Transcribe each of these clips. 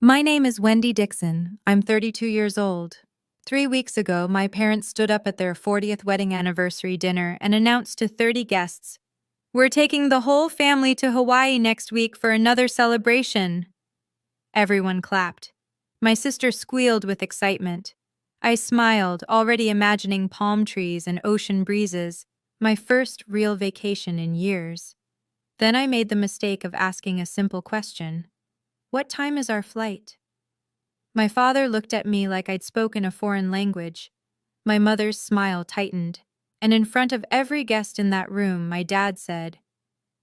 My name is Wendy Dixon. I'm 32 years old. 3 weeks ago, my parents stood up at their 40th wedding anniversary dinner and announced to 30 guests, "We're taking the whole family to Hawaii next week for another celebration." Everyone clapped. My sister squealed with excitement. I smiled, already imagining palm trees and ocean breezes, my first real vacation in years. Then I made the mistake of asking a simple question. What time is our flight? My father looked at me like I'd spoken a foreign language. My mother's smile tightened, and in front of every guest in that room, my dad said,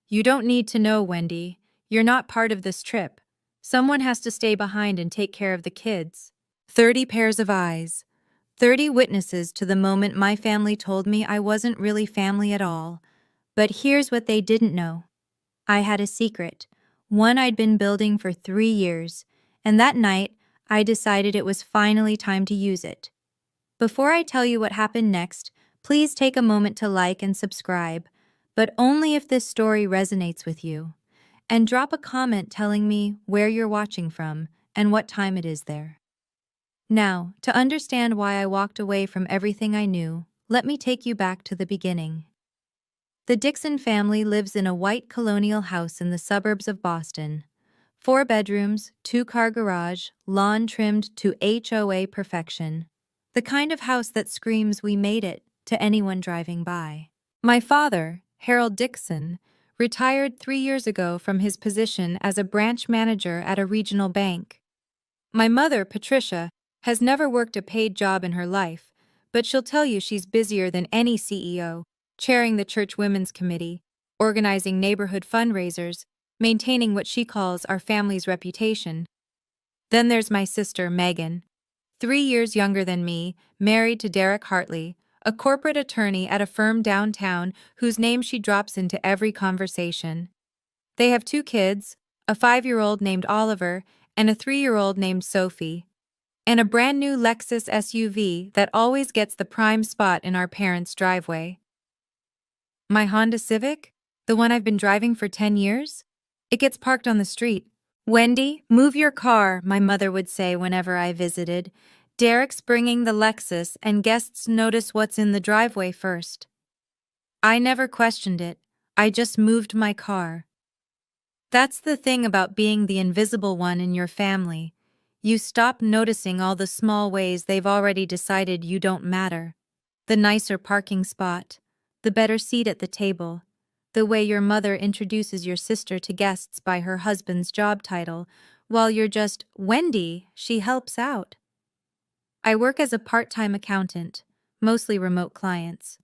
"You don't need to know, Wendy. You're not part of this trip. Someone has to stay behind and take care of the kids." 30 pairs of eyes. 30 witnesses to the moment my family told me I wasn't really family at all. But here's what they didn't know. I had a secret, one I'd been building for 3 years, and that night, I decided it was finally time to use it. Before I tell you what happened next, please take a moment to like and subscribe, but only if this story resonates with you. And drop a comment telling me where you're watching from and what time it is there. Now, to understand why I walked away from everything I knew, let me take you back to the beginning. The Dixon family lives in a white colonial house in the suburbs of Boston. 4 bedrooms, 2-car garage, lawn trimmed to HOA perfection. The kind of house that screams "we made it" to anyone driving by. My father, Harold Dixon, retired 3 years ago from his position as a branch manager at a regional bank. My mother, Patricia, has never worked a paid job in her life, but she'll tell you she's busier than any CEO, chairing the church women's committee, organizing neighborhood fundraisers, maintaining what she calls our family's reputation. Then there's my sister, Megan, 3 years younger than me, married to Derek Hartley, a corporate attorney at a firm downtown whose name she drops into every conversation. They have 2 kids, a 5-year-old named Oliver and a 3-year-old named Sophie, and a brand new Lexus SUV that always gets the prime spot in our parents' driveway. My Honda Civic, the one I've been driving for 10 years, it gets parked on the street. "Wendy, move your car," my mother would say whenever I visited. "Derek's bringing the Lexus and guests notice what's in the driveway first." I never questioned it. I just moved my car. That's the thing about being the invisible one in your family. You stop noticing all the small ways they've already decided you don't matter. The nicer parking spot, the better seat at the table, the way your mother introduces your sister to guests by her husband's job title, while you're just Wendy, she helps out. I work as a part-time accountant, mostly remote clients.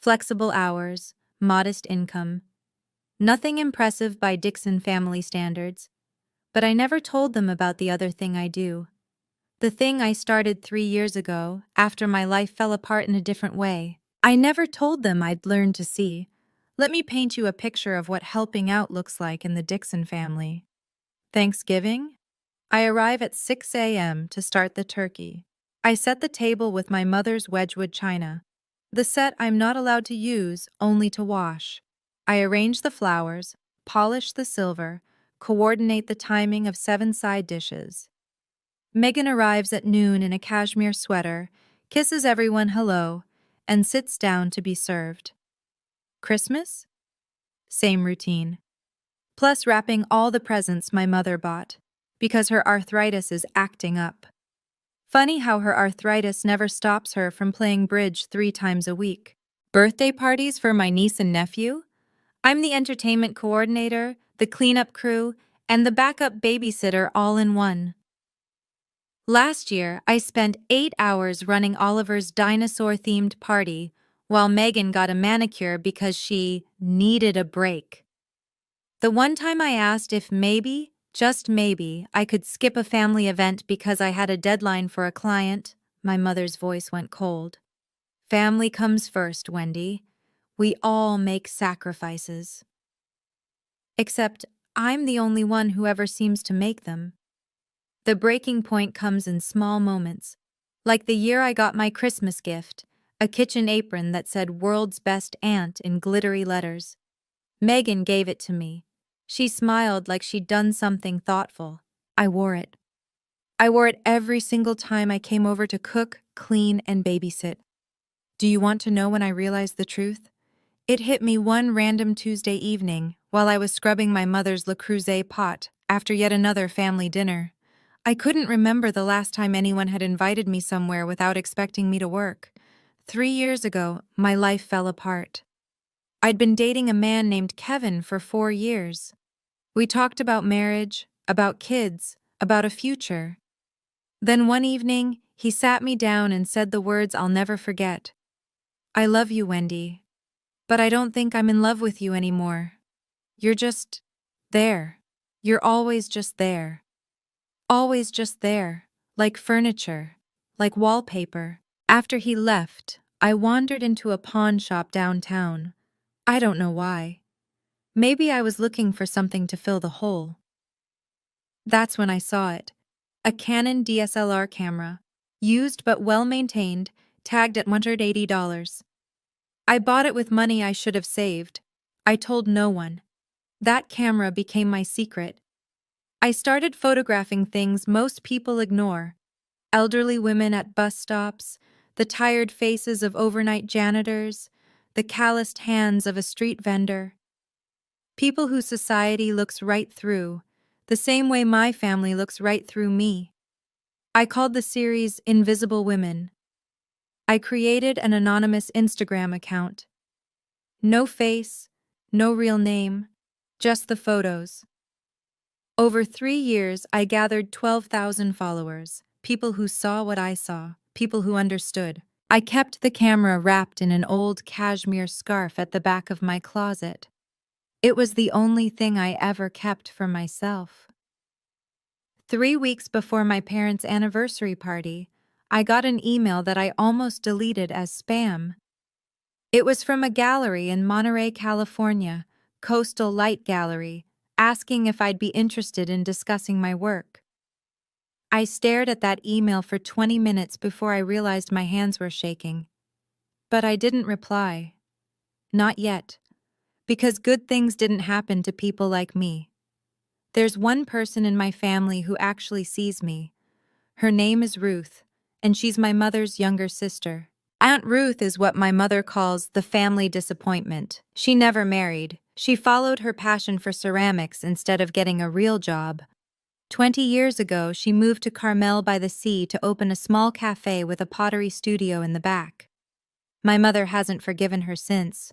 Flexible hours, modest income. Nothing impressive by Dixon family standards. But I never told them about the other thing I do. The thing I started 3 years ago, after my life fell apart in a different way. I never told them I'd learned to see. Let me paint you a picture of what helping out looks like in the Dixon family. Thanksgiving? I arrive at 6 a.m. to start the turkey. I set the table with my mother's Wedgwood china, the set I'm not allowed to use, only to wash. I arrange the flowers, polish the silver, coordinate the timing of 7 side dishes. Megan arrives at noon in a cashmere sweater, kisses everyone hello, and sits down to be served. Christmas? Same routine. Plus wrapping all the presents my mother bought, because her arthritis is acting up. Funny how her arthritis never stops her from playing bridge 3 times a week. Birthday parties for my niece and nephew? I'm the entertainment coordinator, the cleanup crew, and the backup babysitter all in one. Last year, I spent 8 hours running Oliver's dinosaur-themed party, while Megan got a manicure because she needed a break. The one time I asked if maybe, just maybe, I could skip a family event because I had a deadline for a client, my mother's voice went cold. Family comes first, Wendy. We all make sacrifices. Except I'm the only one who ever seems to make them. The breaking point comes in small moments, like the year I got my Christmas gift, a kitchen apron that said "World's Best Aunt" in glittery letters. Megan gave it to me. She smiled like she'd done something thoughtful. I wore it. I wore it every single time I came over to cook, clean, and babysit. Do you want to know when I realized the truth? It hit me one random Tuesday evening while I was scrubbing my mother's Le Creuset pot after yet another family dinner. I couldn't remember the last time anyone had invited me somewhere without expecting me to work. 3 years ago, my life fell apart. I'd been dating a man named Kevin for 4 years. We talked about marriage, about kids, about a future. Then one evening, he sat me down and said the words I'll never forget. I love you, Wendy, but I don't think I'm in love with you anymore. You're just there. You're always just there. Always just there, like furniture, like wallpaper. After he left, I wandered into a pawn shop downtown. I don't know why. Maybe I was looking for something to fill the hole. That's when I saw it. A Canon DSLR camera, used but well-maintained, tagged at $180. I bought it with money I should have saved. I told no one. That camera became my secret. I started photographing things most people ignore. Elderly women at bus stops, the tired faces of overnight janitors, the calloused hands of a street vendor. People who society looks right through, the same way my family looks right through me. I called the series Invisible Women. I created an anonymous Instagram account. No face, no real name, just the photos. Over 3 years, I gathered 12,000 followers, people who saw what I saw, people who understood. I kept the camera wrapped in an old cashmere scarf at the back of my closet. It was the only thing I ever kept for myself. 3 weeks before my parents' anniversary party, I got an email that I almost deleted as spam. It was from a gallery in Monterey, California, Coastal Light Gallery, asking if I'd be interested in discussing my work. I stared at that email for 20 minutes before I realized my hands were shaking. But I didn't reply. Not yet. Because good things didn't happen to people like me. There's one person in my family who actually sees me. Her name is Ruth, and she's my mother's younger sister. Aunt Ruth is what my mother calls the family disappointment. She never married. She followed her passion for ceramics instead of getting a real job. 20 years ago, she moved to Carmel by the sea to open a small cafe with a pottery studio in the back. My mother hasn't forgiven her since.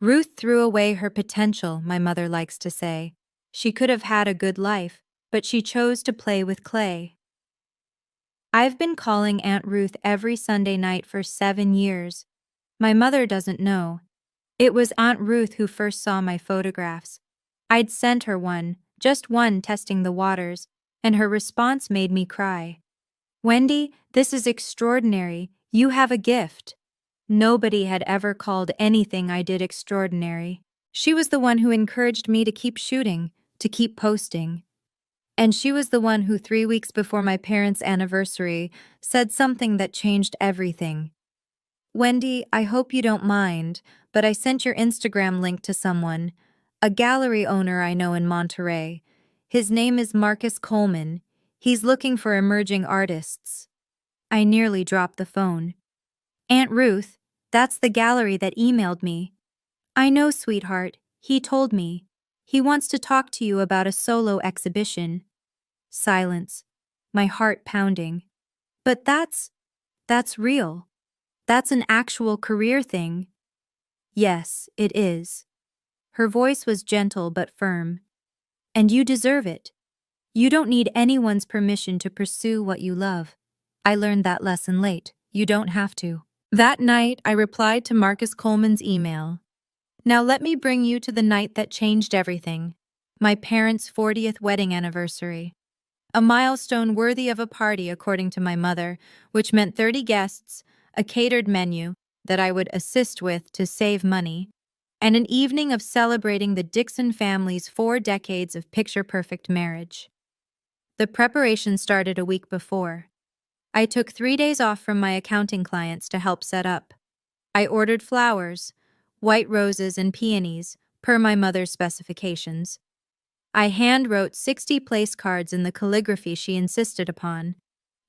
Ruth threw away her potential, my mother likes to say. She could have had a good life, but she chose to play with clay. I've been calling Aunt Ruth every Sunday night for 7 years. My mother doesn't know. It was Aunt Ruth who first saw my photographs. I'd sent her one, just one testing the waters, and her response made me cry. Wendy, this is extraordinary. You have a gift. Nobody had ever called anything I did extraordinary. She was the one who encouraged me to keep shooting, to keep posting. And she was the one who 3 weeks before my parents' anniversary said something that changed everything. Wendy, I hope you don't mind, but I sent your Instagram link to someone, a gallery owner I know in Monterey. His name is Marcus Coleman. He's looking for emerging artists. I nearly dropped the phone. Aunt Ruth, that's the gallery that emailed me. I know, sweetheart. He told me. He wants to talk to you about a solo exhibition. Silence. My heart pounding. But that's real. That's an actual career thing. Yes, it is. Her voice was gentle but firm. And you deserve it. You don't need anyone's permission to pursue what you love. I learned that lesson late. You don't have to. That night, I replied to Marcus Coleman's email. Now let me bring you to the night that changed everything. My parents' 40th wedding anniversary. A milestone worthy of a party, according to my mother, which meant 30 guests, a catered menu that I would assist with to save money, and an evening of celebrating the Dixon family's 4 decades of picture-perfect marriage. The preparation started a week before. I took 3 days off from my accounting clients to help set up. I ordered flowers, white roses and peonies, per my mother's specifications. I hand-wrote 60 place cards in the calligraphy she insisted upon.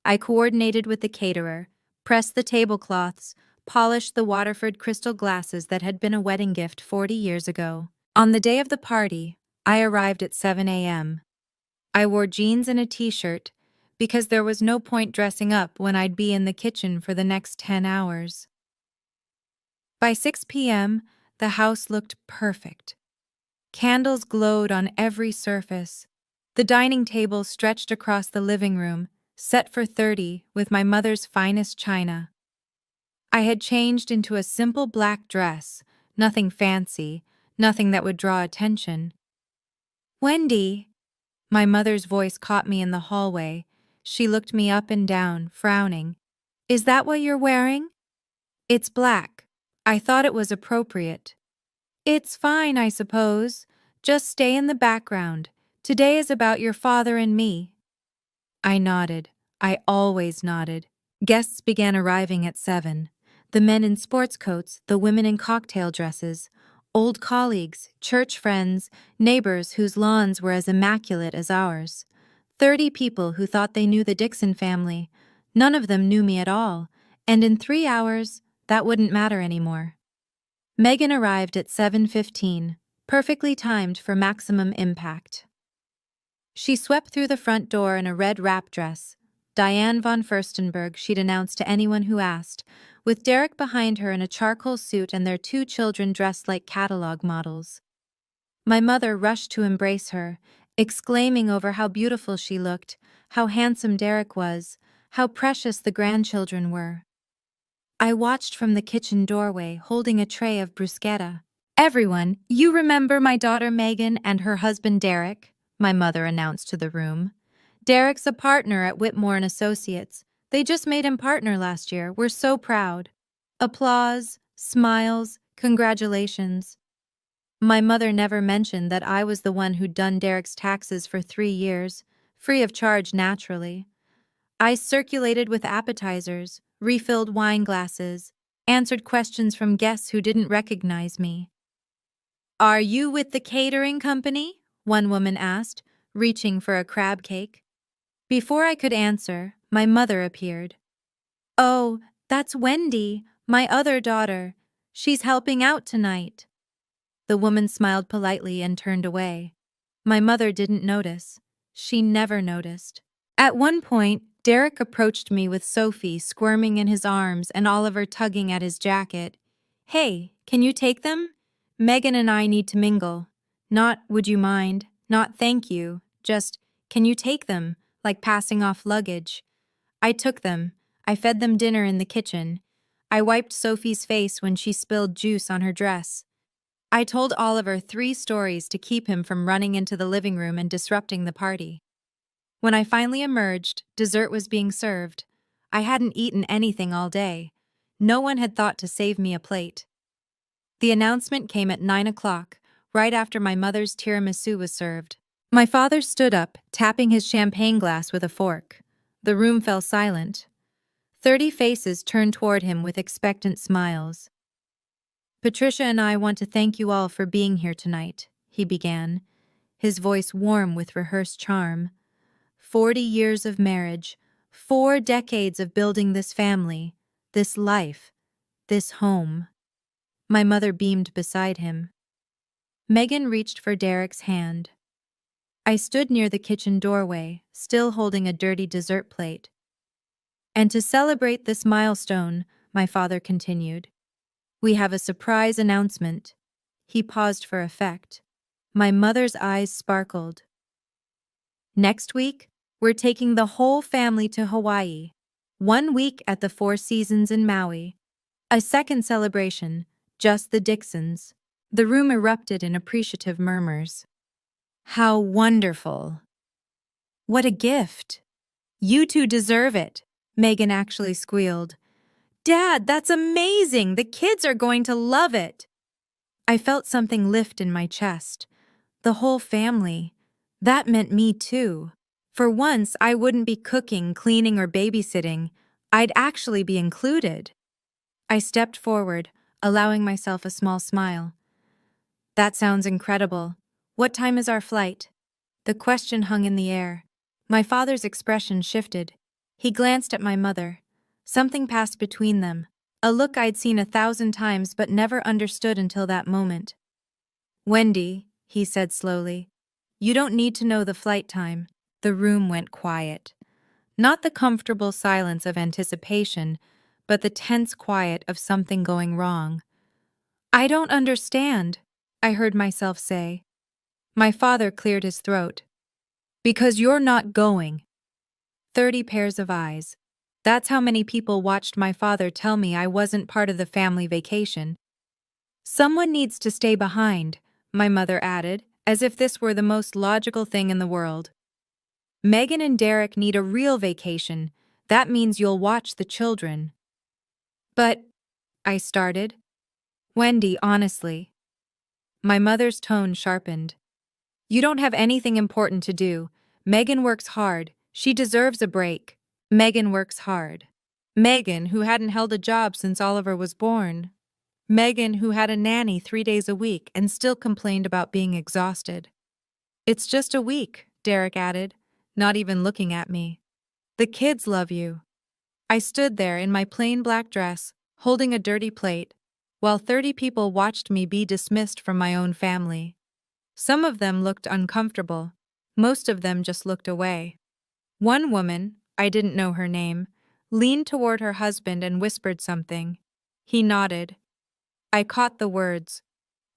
I coordinated with the caterer, pressed the tablecloths, polished the Waterford crystal glasses that had been a wedding gift 40 years ago. On the day of the party, I arrived at 7 a.m. I wore jeans and a t-shirt because there was no point dressing up when I'd be in the kitchen for the next 10 hours. By 6 p.m., the house looked perfect. Candles glowed on every surface. The dining table stretched across the living room, set for 30 with my mother's finest china. I had changed into a simple black dress, nothing fancy, nothing that would draw attention. "Wendy," my mother's voice caught me in the hallway. She looked me up and down, frowning. "Is that what you're wearing?" "It's black. I thought it was appropriate." "It's fine, I suppose. Just stay in the background. Today is about your father and me." I nodded. I always nodded. Guests began arriving at 7. The men in sports coats, the women in cocktail dresses, old colleagues, church friends, neighbors whose lawns were as immaculate as ours. 30 people who thought they knew the Dixon family. None of them knew me at all, and in 3 hours, that wouldn't matter anymore. Megan arrived at 7:15, perfectly timed for maximum impact. She swept through the front door in a red wrap dress. Diane von Furstenberg, she'd announced to anyone who asked, with Derek behind her in a charcoal suit and their 2 children dressed like catalog models. My mother rushed to embrace her, exclaiming over how beautiful she looked, how handsome Derek was, how precious the grandchildren were. I watched from the kitchen doorway, holding a tray of bruschetta. "Everyone, you remember my daughter Megan and her husband Derek?" my mother announced to the room. "Derek's a partner at Whitmore and Associates. They just made him partner last year. We're so proud." Applause, smiles, congratulations. My mother never mentioned that I was the one who'd done Derek's taxes for 3 years, free of charge naturally. I circulated with appetizers, refilled wine glasses, answered questions from guests who didn't recognize me. "Are you with the catering company?" one woman asked, reaching for a crab cake. Before I could answer, my mother appeared. "Oh, that's Wendy, my other daughter. She's helping out tonight." The woman smiled politely and turned away. My mother didn't notice. She never noticed. At one point, Derek approached me with Sophie squirming in his arms and Oliver tugging at his jacket. "Hey, can you take them? Megan and I need to mingle. Not, would you mind? Not thank you. Just, can you take them? Like passing off luggage." I took them. I fed them dinner in the kitchen. I wiped Sophie's face when she spilled juice on her dress. I told Oliver 3 stories to keep him from running into the living room and disrupting the party. When I finally emerged, dessert was being served. I hadn't eaten anything all day. No one had thought to save me a plate. The announcement came at 9 o'clock, right after my mother's tiramisu was served. My father stood up, tapping his champagne glass with a fork. The room fell silent. 30 faces turned toward him with expectant smiles. "Patricia and I want to thank you all for being here tonight," he began, his voice warm with rehearsed charm. 40 years of marriage, 4 decades of building this family, this life, this home. My mother beamed beside him. Megan reached for Derek's hand. I stood near the kitchen doorway, still holding a dirty dessert plate. "And to celebrate this milestone," my father continued, "we have a surprise announcement." He paused for effect. My mother's eyes sparkled. "Next week, we're taking the whole family to Hawaii. 1 week at the Four Seasons in Maui. A second celebration, just the Dixons." The room erupted in appreciative murmurs. "How wonderful. What a gift. You two deserve it," Megan actually squealed. "Dad, that's amazing. The kids are going to love it." I felt something lift in my chest. The whole family. That meant me too. For once, I wouldn't be cooking, cleaning, or babysitting. I'd actually be included. I stepped forward, allowing myself a small smile. "That sounds incredible. What time is our flight?" The question hung in the air. My father's expression shifted. He glanced at my mother. Something passed between them, a look I'd seen 1,000 times but never understood until that moment. "Wendy," he said slowly, "you don't need to know the flight time." The room went quiet. Not the comfortable silence of anticipation, but the tense quiet of something going wrong. "I don't understand," I heard myself say. My father cleared his throat. "Because you're not going." 30 pairs of eyes. That's how many people watched my father tell me I wasn't part of the family vacation. "Someone needs to stay behind," my mother added, as if this were the most logical thing in the world. "Megan and Derek need a real vacation. That means you'll watch the children." "But," I started. "Wendy, honestly." My mother's tone sharpened. "You don't have anything important to do. Megan works hard. She deserves a break." Megan works hard. Megan, who hadn't held a job since Oliver was born. Megan, who had a nanny 3 days a week and still complained about being exhausted. "It's just a week," Derek added, not even looking at me. "The kids love you." I stood there in my plain black dress, holding a dirty plate, while 30 people watched me be dismissed from my own family. Some of them looked uncomfortable. Most of them just looked away. One woman, I didn't know her name, leaned toward her husband and whispered something. He nodded. I caught the words.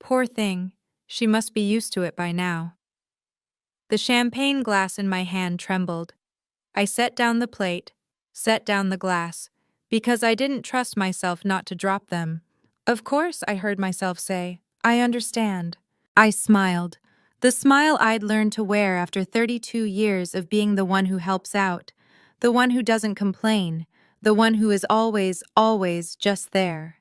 "Poor thing, she must be used to it by now." The champagne glass in my hand trembled. I set down the plate, set down the glass, because I didn't trust myself not to drop them. "Of course," I heard myself say. "I understand." I smiled. The smile I'd learned to wear after 32 years of being the one who helps out, the one who doesn't complain, the one who is always, always just there.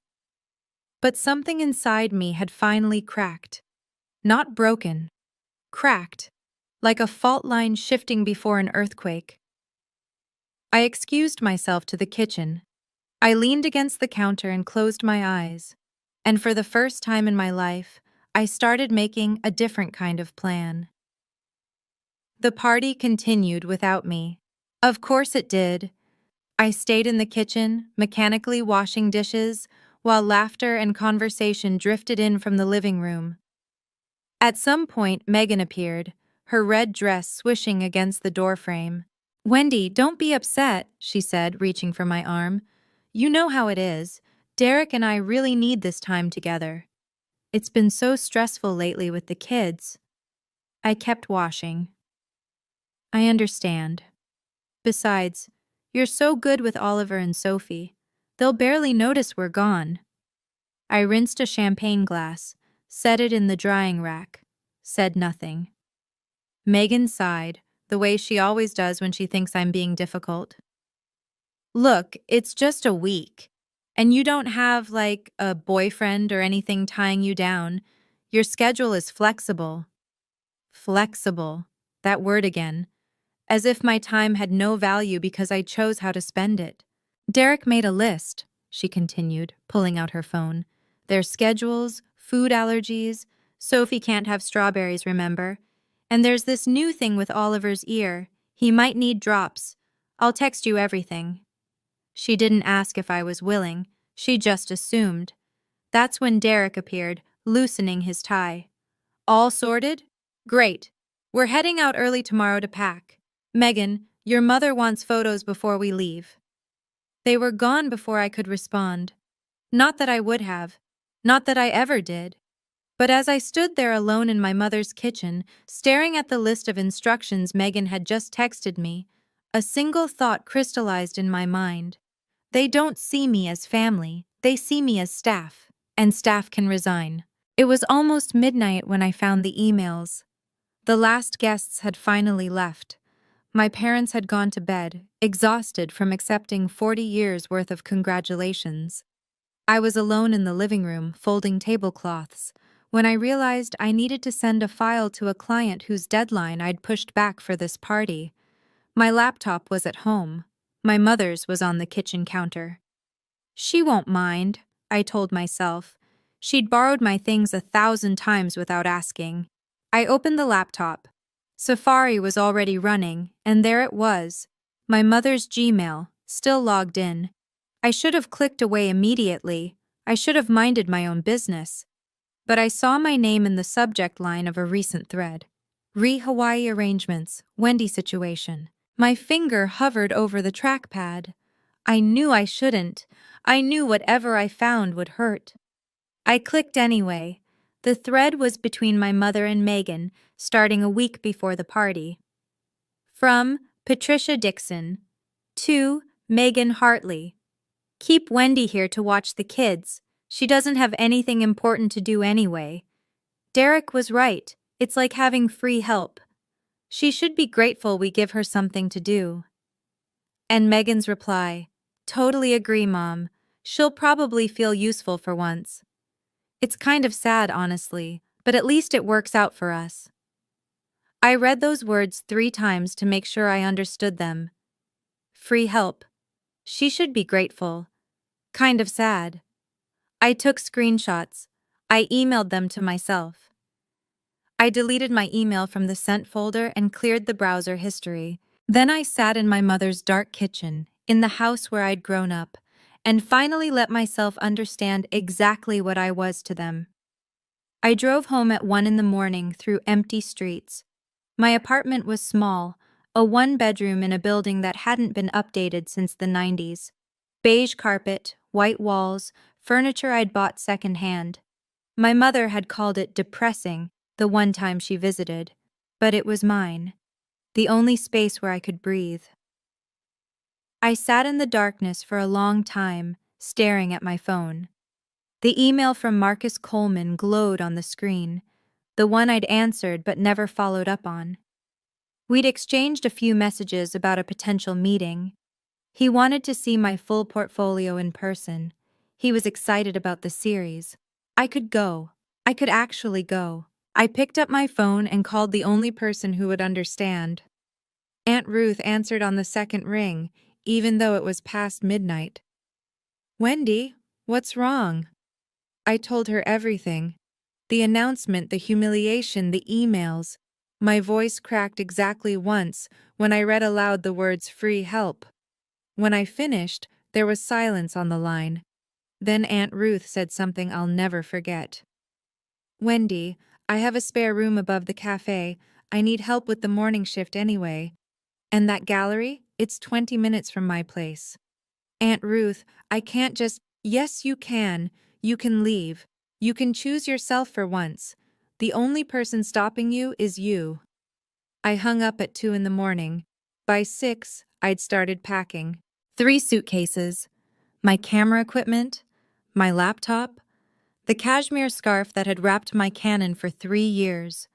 But something inside me had finally cracked. Not broken. Cracked. Like a fault line shifting before an earthquake. I excused myself to the kitchen. I leaned against the counter and closed my eyes. And for the first time in my life, I started making a different kind of plan. The party continued without me. Of course it did. I stayed in the kitchen, mechanically washing dishes, while laughter and conversation drifted in from the living room. At some point, Megan appeared, her red dress swishing against the doorframe. "Wendy, don't be upset," she said, reaching for my arm. "You know how it is. Derek and I really need this time together. It's been so stressful lately with the kids." I kept washing. "I understand. Besides, you're so good with Oliver and Sophie. They'll barely notice we're gone." I rinsed a champagne glass, set it in the drying rack, said nothing. Megan sighed, the way she always does when she thinks I'm being difficult. "Look, it's just a week. And you don't have, like, a boyfriend or anything tying you down. Your schedule is flexible." Flexible. That word again. As if my time had no value because I chose how to spend it. "Derek made a list," she continued, pulling out her phone. "Their schedules, food allergies. Sophie can't have strawberries, remember? And there's this new thing with Oliver's ear. He might need drops. I'll text you everything." She didn't ask if I was willing. She just assumed. That's when Derek appeared, loosening his tie. "All sorted? Great. We're heading out early tomorrow to pack. Megan, your mother wants photos before we leave." They were gone before I could respond. Not that I would have. Not that I ever did. But as I stood there alone in my mother's kitchen, staring at the list of instructions Megan had just texted me, a single thought crystallized in my mind. They don't see me as family. They see me as staff. And staff can resign. It was almost midnight when I found the emails. The last guests had finally left. My parents had gone to bed, exhausted from accepting 40 years' worth of congratulations. I was alone in the living room, folding tablecloths, when I realized I needed to send a file to a client whose deadline I'd pushed back for this party. My laptop was at home. My mother's was on the kitchen counter. "She won't mind," I told myself. She'd borrowed my things 1,000 times without asking. I opened the laptop. Safari was already running, and there it was. My mother's Gmail, still logged in. I should have clicked away immediately. I should have minded my own business. But I saw my name in the subject line of a recent thread. Hawaii arrangements, Wendy situation. My finger hovered over the trackpad. I knew I shouldn't. I knew whatever I found would hurt. I clicked anyway. The thread was between my mother and Megan, starting a week before the party. From Patricia Dixon to Megan Hartley. Keep Wendy here to watch the kids. She doesn't have anything important to do anyway. Derek was right. It's like having free help. She should be grateful we give her something to do. And Megan's reply, totally agree, Mom. She'll probably feel useful for once. It's kind of sad, honestly, but at least it works out for us. I read those words 3 times to make sure I understood them. Free help. She should be grateful. Kind of sad. I took screenshots. I emailed them to myself. I deleted my email from the sent folder and cleared the browser history. Then I sat in my mother's dark kitchen, in the house where I'd grown up, and finally let myself understand exactly what I was to them. I drove home at 1 in the morning through empty streets. My apartment was small, a 1-bedroom in a building that hadn't been updated since the 90s. Beige carpet, white walls, furniture I'd bought secondhand. My mother had called it depressing the one time she visited, but it was mine, the only space where I could breathe. I sat in the darkness for a long time, staring at my phone. The email from Marcus Coleman glowed on the screen, the one I'd answered but never followed up on. We'd exchanged a few messages about a potential meeting. He wanted to see my full portfolio in person. He was excited about the series. I could go. I could actually go. I picked up my phone and called the only person who would understand. Aunt Ruth answered on the second ring, even though it was past midnight. Wendy, what's wrong? I told her everything. The announcement, the humiliation, the emails. My voice cracked exactly once when I read aloud the words free help. When I finished, there was silence on the line. Then Aunt Ruth said something I'll never forget. Wendy, I have a spare room above the cafe. I need help with the morning shift anyway. And that gallery? It's 20 minutes from my place. Aunt Ruth, I can't just— Yes, you can. You can leave. You can choose yourself for once. The only person stopping you is you. I hung up at 2 in the morning. By 6, I'd started packing. 3 suitcases. My camera equipment, my laptop, the cashmere scarf that had wrapped my Canon for 3 years.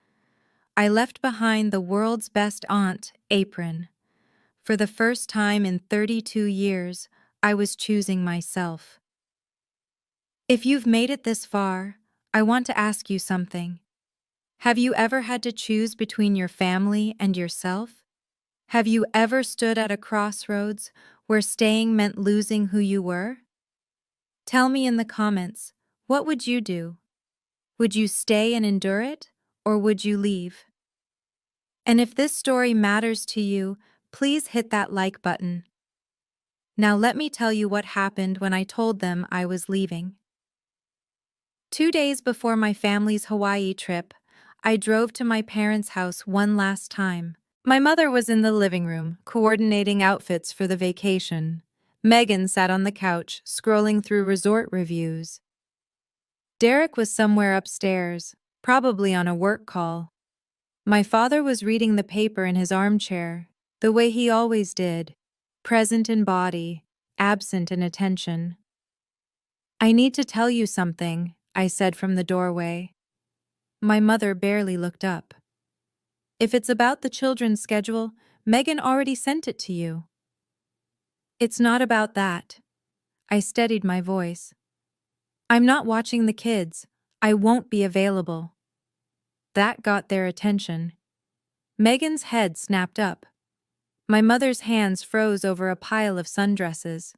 I left behind the world's best aunt apron. For the first time in 32 years, I was choosing myself. If you've made it this far, I want to ask you something. Have you ever had to choose between your family and yourself? Have you ever stood at a crossroads where staying meant losing who you were? Tell me in the comments, what would you do? Would you stay and endure it, or would you leave? And if this story matters to you, please hit that like button. Now let me tell you what happened when I told them I was leaving. 2 days before my family's Hawaii trip, I drove to my parents' house one last time. My mother was in the living room, coordinating outfits for the vacation. Megan sat on the couch, scrolling through resort reviews. Derek was somewhere upstairs, probably on a work call. My father was reading the paper in his armchair, the way he always did, present in body, absent in attention. I need to tell you something, I said from the doorway. My mother barely looked up. If it's about the children's schedule, Megan already sent it to you. It's not about that. I steadied my voice. I'm not watching the kids. I won't be available. That got their attention. Megan's head snapped up. My mother's hands froze over a pile of sundresses.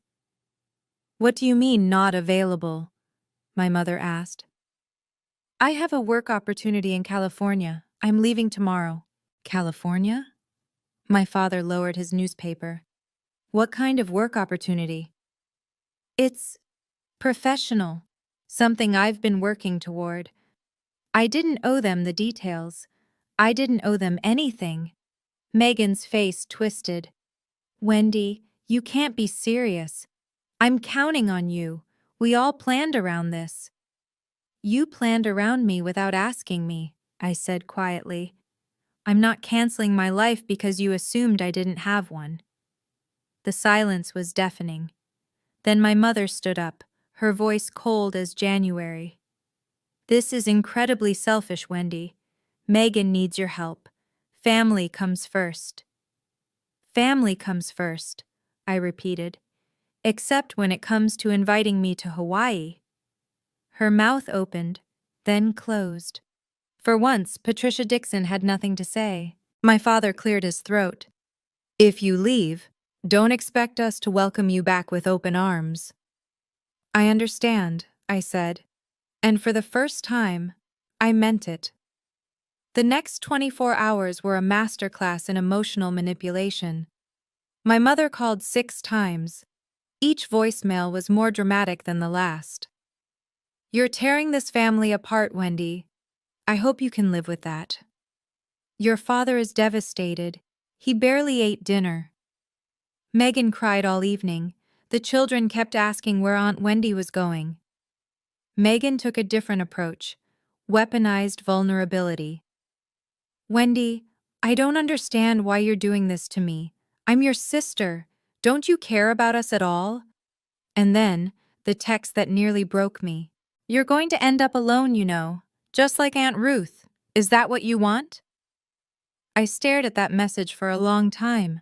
What do you mean, not available? My mother asked. I have a work opportunity in California. I'm leaving tomorrow. California? My father lowered his newspaper. What kind of work opportunity? It's professional. Something I've been working toward. I didn't owe them the details. I didn't owe them anything. Megan's face twisted. Wendy, you can't be serious. I'm counting on you. We all planned around this. You planned around me without asking me, I said quietly. I'm not canceling my life because you assumed I didn't have one. The silence was deafening. Then my mother stood up, her voice cold as January. This is incredibly selfish, Wendy. Megan needs your help. Family comes first. Family comes first, I repeated, except when it comes to inviting me to Hawaii. Her mouth opened, then closed. For once, Patricia Dixon had nothing to say. My father cleared his throat. If you leave, don't expect us to welcome you back with open arms. I understand, I said, and for the first time, I meant it. The next 24 hours were a masterclass in emotional manipulation. My mother called 6 times. Each voicemail was more dramatic than the last. You're tearing this family apart, Wendy. I hope you can live with that. Your father is devastated. He barely ate dinner. Megan cried all evening. The children kept asking where Aunt Wendy was going. Megan took a different approach, weaponized vulnerability. Wendy, I don't understand why you're doing this to me. I'm your sister. Don't you care about us at all? And then, the text that nearly broke me. You're going to end up alone, you know, just like Aunt Ruth. Is that what you want? I stared at that message for a long time.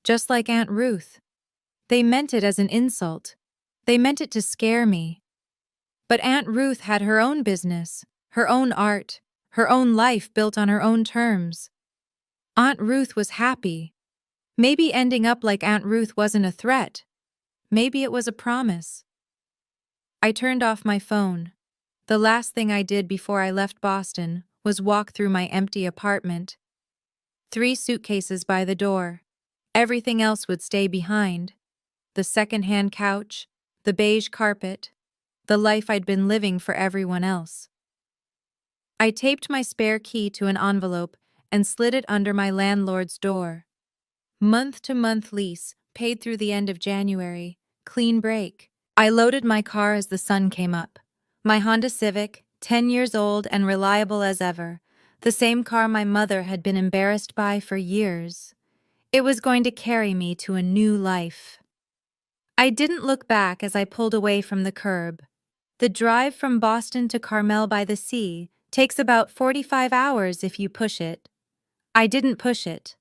Just like Aunt Ruth. They meant it as an insult. They meant it to scare me. But Aunt Ruth had her own business, her own art, her own life built on her own terms. Aunt Ruth was happy. Maybe ending up like Aunt Ruth wasn't a threat. Maybe it was a promise. I turned off my phone. The last thing I did before I left Boston was walk through my empty apartment. 3 suitcases by the door. Everything else would stay behind. The second-hand couch, the beige carpet, the life I'd been living for everyone else. I taped my spare key to an envelope and slid it under my landlord's door. Month-to-month lease, paid through the end of January, clean break. I loaded my car as the sun came up. My Honda Civic, 10 years old and reliable as ever, the same car my mother had been embarrassed by for years. It was going to carry me to a new life. I didn't look back as I pulled away from the curb. The drive from Boston to Carmel by the Sea takes about 45 hours if you push it. I didn't push it.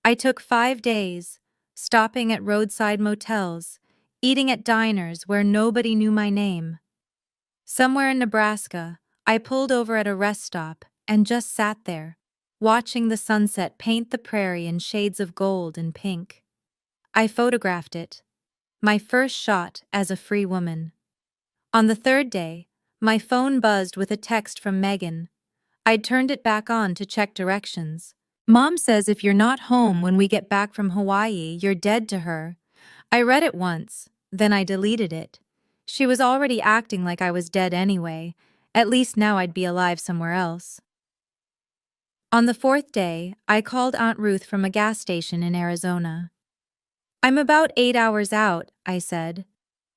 I took 5 days, stopping at roadside motels, eating at diners where nobody knew my name. Somewhere in Nebraska, I pulled over at a rest stop and just sat there, watching the sunset paint the prairie in shades of gold and pink. I photographed it, my first shot as a free woman. On the 3rd day, my phone buzzed with a text from Megan. I'd turned it back on to check directions. Mom says if you're not home when we get back from Hawaii, you're dead to her. I read it once, then I deleted it. She was already acting like I was dead anyway. At least now I'd be alive somewhere else. On the 4th day, I called Aunt Ruth from a gas station in Arizona. I'm about 8 hours out, I said.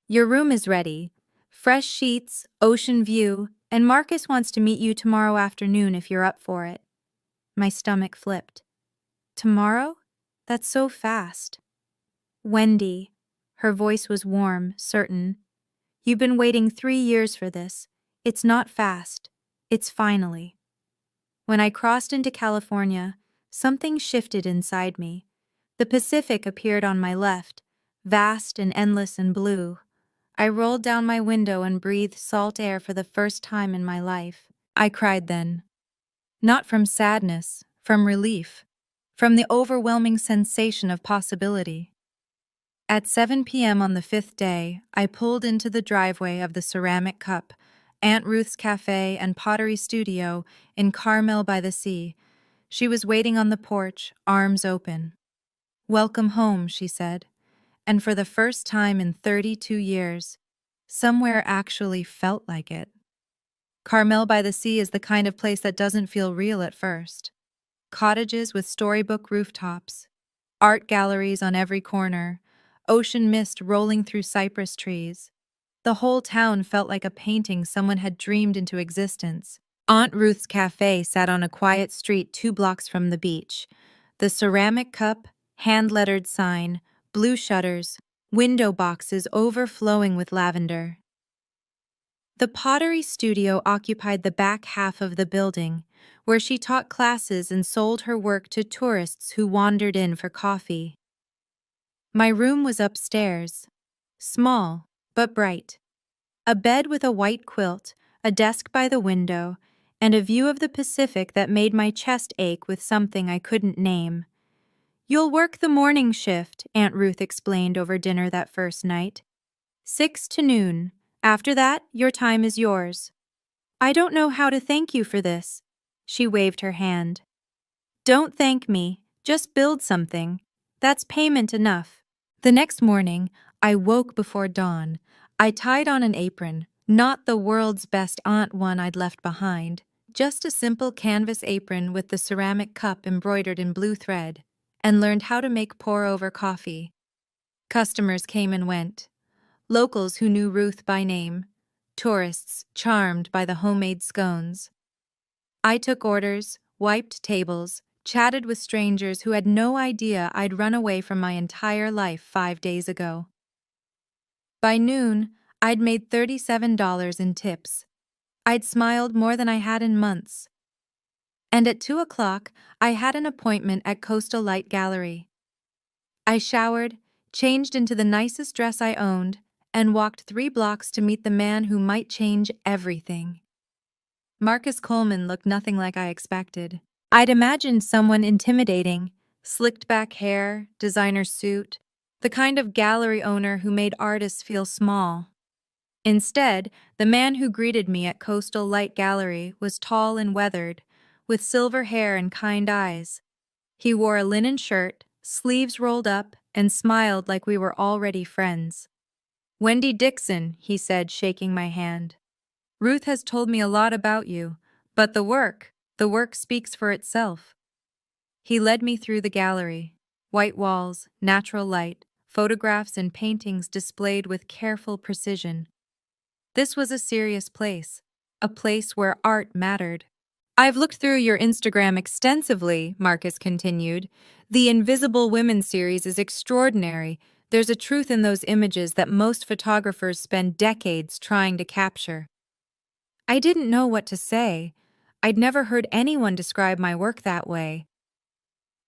Your room is ready. Fresh sheets, ocean view, and Marcus wants to meet you tomorrow afternoon if you're up for it. My stomach flipped. Tomorrow? That's so fast. Wendy. Her voice was warm, certain. You've been waiting 3 years for this. It's not fast. It's finally. When I crossed into California, something shifted inside me. The Pacific appeared on my left, vast and endless and blue. I rolled down my window and breathed salt air for the first time in my life. I cried then. Not from sadness, from relief, from the overwhelming sensation of possibility. At 7 p.m. on the 5th day, I pulled into the driveway of the Ceramic Cup, Aunt Ruth's Cafe and Pottery Studio in Carmel by the Sea. She was waiting on the porch, arms open. "Welcome home," she said, and for the first time in 32 years, somewhere actually felt like it. Carmel by the Sea is the kind of place that doesn't feel real at first. Cottages with storybook rooftops, art galleries on every corner, ocean mist rolling through cypress trees. The whole town felt like a painting someone had dreamed into existence. Aunt Ruth's cafe sat on a quiet street 2 blocks from the beach. The ceramic cup, hand-lettered sign, blue shutters, window boxes overflowing with lavender. The pottery studio occupied the back half of the building, where she taught classes and sold her work to tourists who wandered in for coffee. My room was upstairs, small but bright. A bed with a white quilt, a desk by the window, and a view of the Pacific that made my chest ache with something I couldn't name. "You'll work the morning shift," Aunt Ruth explained over dinner that first night. 6 to noon. After that, your time is yours. "I don't know how to thank you for this." She waved her hand. "Don't thank me, just build something. That's payment enough." The next morning, I woke before dawn. I tied on an apron, not the world's best aunt one I'd left behind, just a simple canvas apron with the ceramic cup embroidered in blue thread, and learned how to make pour-over coffee. Customers came and went. Locals who knew Ruth by name, tourists charmed by the homemade scones. I took orders, wiped tables, chatted with strangers who had no idea I'd run away from my entire life 5 days ago. By noon, I'd made $37 in tips. I'd smiled more than I had in months. And at 2 o'clock, I had an appointment at Coastal Light Gallery. I showered, changed into the nicest dress I owned, and walked 3 blocks to meet the man who might change everything. Marcus Coleman looked nothing like I expected. I'd imagined someone intimidating, slicked back hair, designer suit, the kind of gallery owner who made artists feel small. Instead, the man who greeted me at Coastal Light Gallery was tall and weathered, with silver hair and kind eyes. He wore a linen shirt, sleeves rolled up, and smiled like we were already friends. "Wendy Dixon," he said, shaking my hand. "Ruth has told me a lot about you, but the work speaks for itself." He led me through the gallery. White walls, natural light, photographs and paintings displayed with careful precision. This was a serious place, a place where art mattered. "I've looked through your Instagram extensively," Marcus continued. "The Invisible Women series is extraordinary. There's a truth in those images that most photographers spend decades trying to capture." I didn't know what to say. I'd never heard anyone describe my work that way.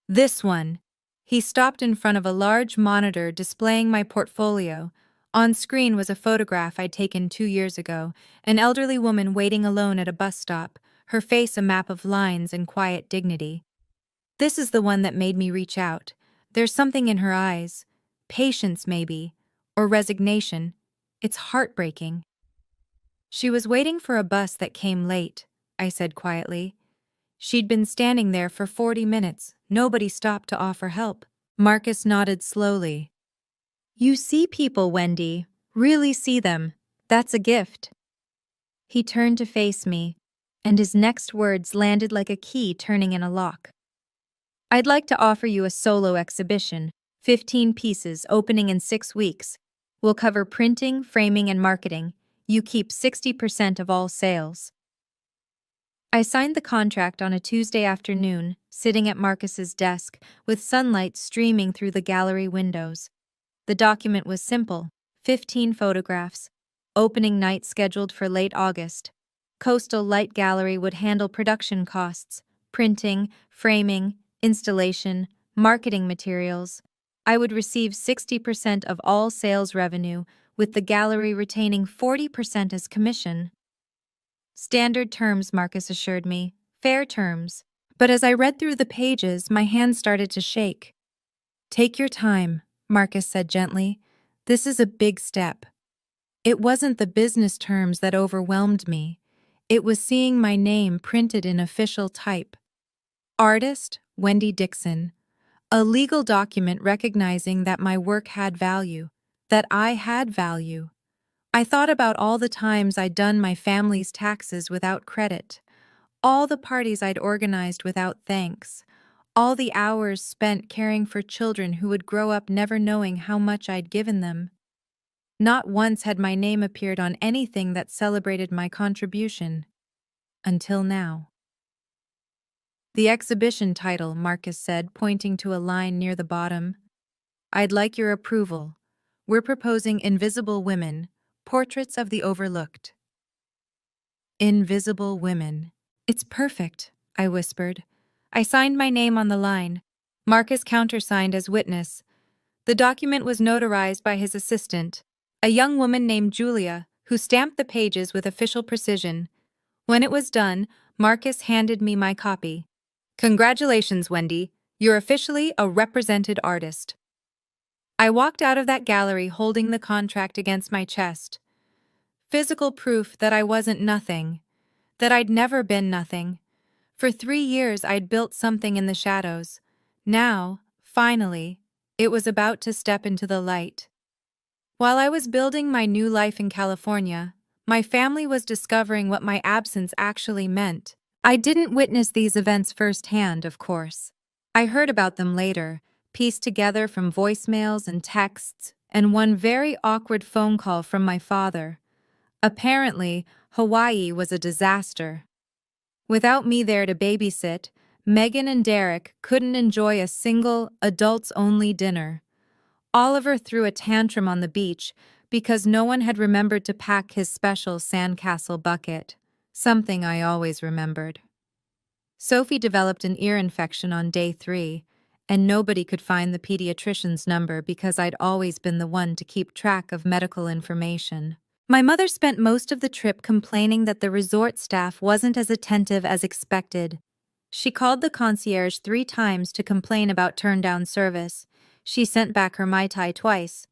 "This one." He stopped in front of a large monitor displaying my portfolio. On screen was a photograph I'd taken 2 years ago, an elderly woman waiting alone at a bus stop, her face a map of lines and quiet dignity. "This is the one that made me reach out. There's something in her eyes. Patience, maybe. Or resignation. It's heartbreaking." "She was waiting for a bus that came late," I said quietly. "She'd been standing there for 40 minutes. Nobody stopped to offer help." Marcus nodded slowly. "You see people, Wendy. Really see them. That's a gift." He turned to face me, and his next words landed like a key turning in a lock. "I'd like to offer you a solo exhibition, 15 pieces, opening in 6 weeks. We'll cover printing, framing, and marketing. You keep 60% of all sales." I signed the contract on a Tuesday afternoon, sitting at Marcus's desk, with sunlight streaming through the gallery windows. The document was simple: 15 photographs. Opening night scheduled for late August. Coastal Light Gallery would handle production costs, printing, framing, installation, marketing materials. I would receive 60% of all sales revenue, with the gallery retaining 40% as commission. "Standard terms," Marcus assured me. "Fair terms." But as I read through the pages, my hands started to shake. "Take your time," Marcus said gently. "This is a big step." It wasn't the business terms that overwhelmed me. It was seeing my name printed in official type. Artist, Wendy Dixon. A legal document recognizing that my work had value, that I had value. I thought about all the times I'd done my family's taxes without credit, all the parties I'd organized without thanks, all the hours spent caring for children who would grow up never knowing how much I'd given them. Not once had my name appeared on anything that celebrated my contribution. Until now. The exhibition title, Marcus said, pointing to a line near the bottom. I'd like your approval. We're proposing Invisible Women, Portraits of the Overlooked. Invisible Women. It's perfect, I whispered. I signed my name on the line. Marcus countersigned as witness. The document was notarized by his assistant, a young woman named Julia, who stamped the pages with official precision. When it was done, Marcus handed me my copy. Congratulations, Wendy. You're officially a represented artist. I walked out of that gallery holding the contract against my chest. Physical proof that I wasn't nothing, that I'd never been nothing. For 3 years, I'd built something in the shadows. Now, finally, it was about to step into the light. While I was building my new life in California, my family was discovering what my absence actually meant. I didn't witness these events firsthand, of course. I heard about them later, pieced together from voicemails and texts, and one very awkward phone call from my father. Apparently, Hawaii was a disaster. Without me there to babysit, Megan and Derek couldn't enjoy a single, adults-only dinner. Oliver threw a tantrum on the beach because no one had remembered to pack his special sandcastle bucket, something I always remembered. Sophie developed an ear infection on day 3, and nobody could find the pediatrician's number because I'd always been the one to keep track of medical information. My mother spent most of the trip complaining that the resort staff wasn't as attentive as expected. She called the concierge 3 times to complain about turned-down service. She sent back her Mai Tai twice.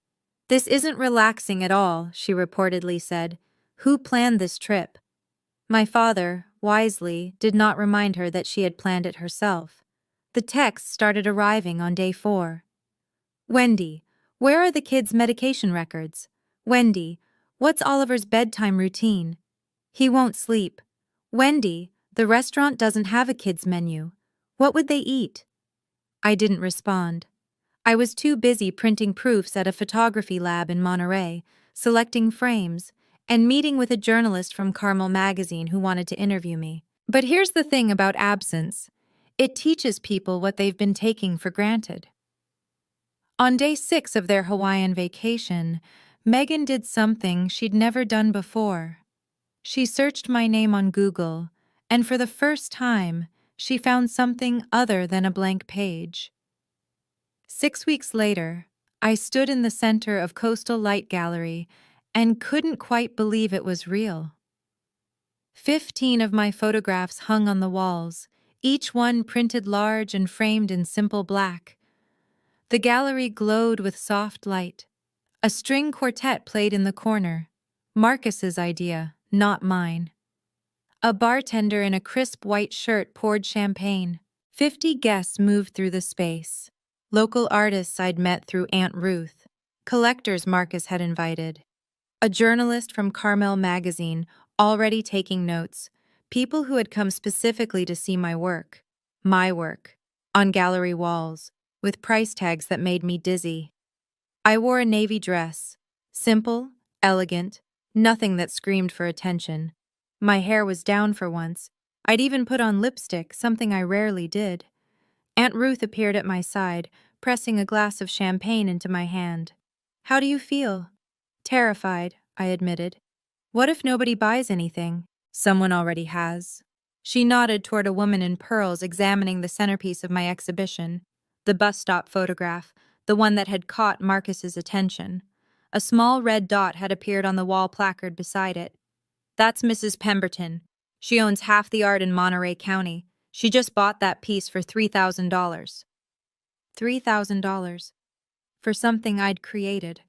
This isn't relaxing at all, she reportedly said. Who planned this trip? My father, wisely, did not remind her that she had planned it herself. The texts started arriving on day 4. Wendy, where are the kids' medication records? Wendy, what's Oliver's bedtime routine? He won't sleep. Wendy, the restaurant doesn't have a kids' menu. What would they eat? I didn't respond. I was too busy printing proofs at a photography lab in Monterey, selecting frames, and meeting with a journalist from Carmel magazine who wanted to interview me. But here's the thing about absence. It teaches people what they've been taking for granted. On day 6 of their Hawaiian vacation, Megan did something she'd never done before. She searched my name on Google, and for the first time, she found something other than a blank page. 6 weeks later, I stood in the center of Coastal Light Gallery and couldn't quite believe it was real. 15 of my photographs hung on the walls, each one printed large and framed in simple black. The gallery glowed with soft light. A string quartet played in the corner. Marcus's idea, not mine. A bartender in a crisp white shirt poured champagne. 50 guests moved through the space. Local artists I'd met through Aunt Ruth. Collectors Marcus had invited. A journalist from Carmel magazine, already taking notes. People who had come specifically to see my work, on gallery walls, with price tags that made me dizzy. I wore a navy dress. Simple, elegant, nothing that screamed for attention. My hair was down for once. I'd even put on lipstick, something I rarely did. Aunt Ruth appeared at my side, pressing a glass of champagne into my hand. How do you feel? Terrified, I admitted. What if nobody buys anything? Someone already has. She nodded toward a woman in pearls examining the centerpiece of my exhibition, the bus stop photograph, the one that had caught Marcus's attention. A small red dot had appeared on the wall placard beside it. That's Mrs. Pemberton. She owns half the art in Monterey County. She just bought that piece for $3,000. $3,000. For something I'd created.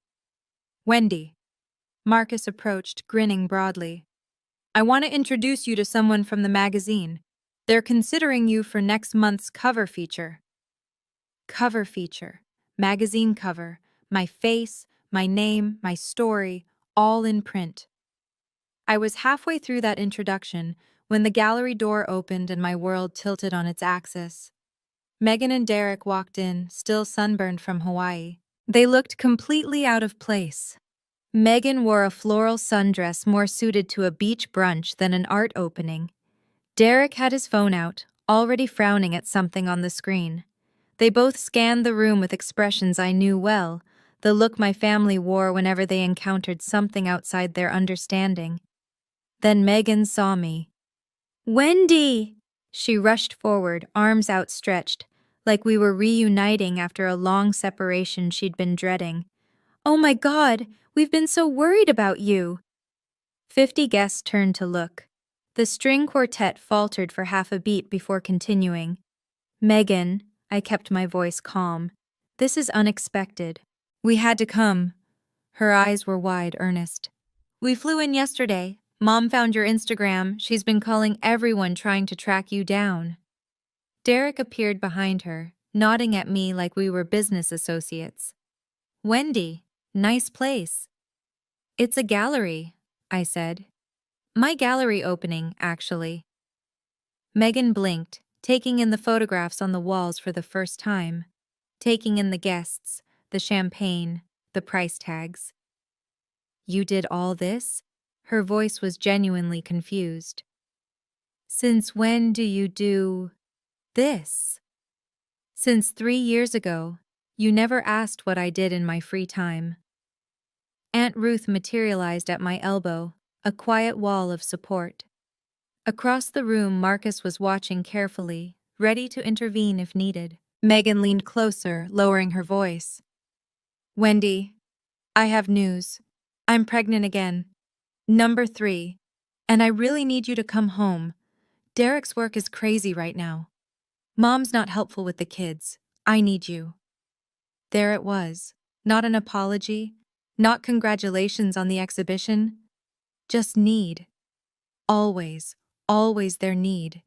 Wendy. Marcus approached, grinning broadly. I want to introduce you to someone from the magazine. They're considering you for next month's cover feature. Cover feature. Magazine cover. My face, my name, my story, all in print. I was halfway through that introduction when the gallery door opened and my world tilted on its axis. Megan and Derek walked in, still sunburned from Hawaii. They looked completely out of place. Megan wore a floral sundress more suited to a beach brunch than an art opening. Derek had his phone out, already frowning at something on the screen. They both scanned the room with expressions I knew well, the look my family wore whenever they encountered something outside their understanding. Then Megan saw me. "Wendy!" She rushed forward, arms outstretched, like we were reuniting after a long separation she'd been dreading. "Oh my God, we've been so worried about you." 50 guests turned to look. The string quartet faltered for half a beat before continuing. "Megan," I kept my voice calm. "This is unexpected. We had to come." Her eyes were wide, earnest. "We flew in yesterday. Mom found your Instagram. She's been calling everyone trying to track you down." Derek appeared behind her, nodding at me like we were business associates. "Wendy, nice place." "It's a gallery," I said. "My gallery opening, actually." Megan blinked, taking in the photographs on the walls for the first time, taking in the guests, the champagne, the price tags. "You did all this?" Her voice was genuinely confused. "Since when do you do this?" "Since 3 years ago. You never asked what I did in my free time." Aunt Ruth materialized at my elbow, a quiet wall of support. Across the room, Marcus was watching carefully, ready to intervene if needed. Megan leaned closer, lowering her voice. "Wendy, I have news. I'm pregnant again. Number 3. And I really need you to come home. Derek's work is crazy right now. Mom's not helpful with the kids. I need you." There it was. Not an apology, not congratulations on the exhibition. Just need. Always, always their need.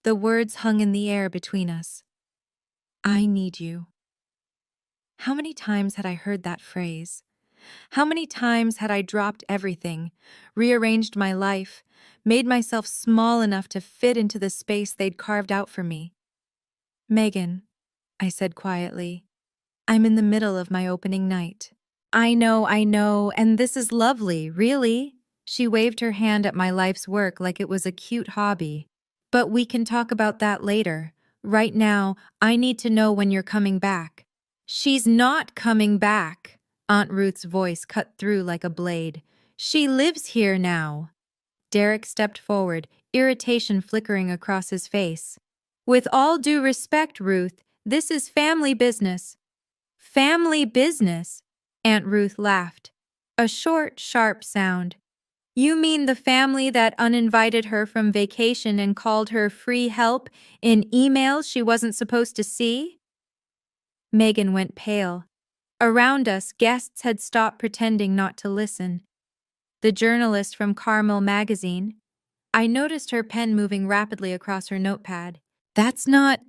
The words hung in the air between us. I need you. How many times had I heard that phrase? How many times had I dropped everything, rearranged my life, made myself small enough to fit into the space they'd carved out for me? "Megan," I said quietly, "I'm in the middle of my opening night." I know, and this is lovely, really." She waved her hand at my life's work like it was a cute hobby. "But we can talk about that later. Right now, I need to know when you're coming back." "She's not coming back," Aunt Ruth's voice cut through like a blade. "She lives here now." Derek stepped forward, irritation flickering across his face. "With all due respect, Ruth, this is family business." "Family business?" Aunt Ruth laughed. A short, sharp sound. "You mean the family that uninvited her from vacation and called her free help in emails she wasn't supposed to see?" Megan went pale. Around us, guests had stopped pretending not to listen. The journalist from Carmel magazine. I noticed her pen moving rapidly across her notepad. "That's not...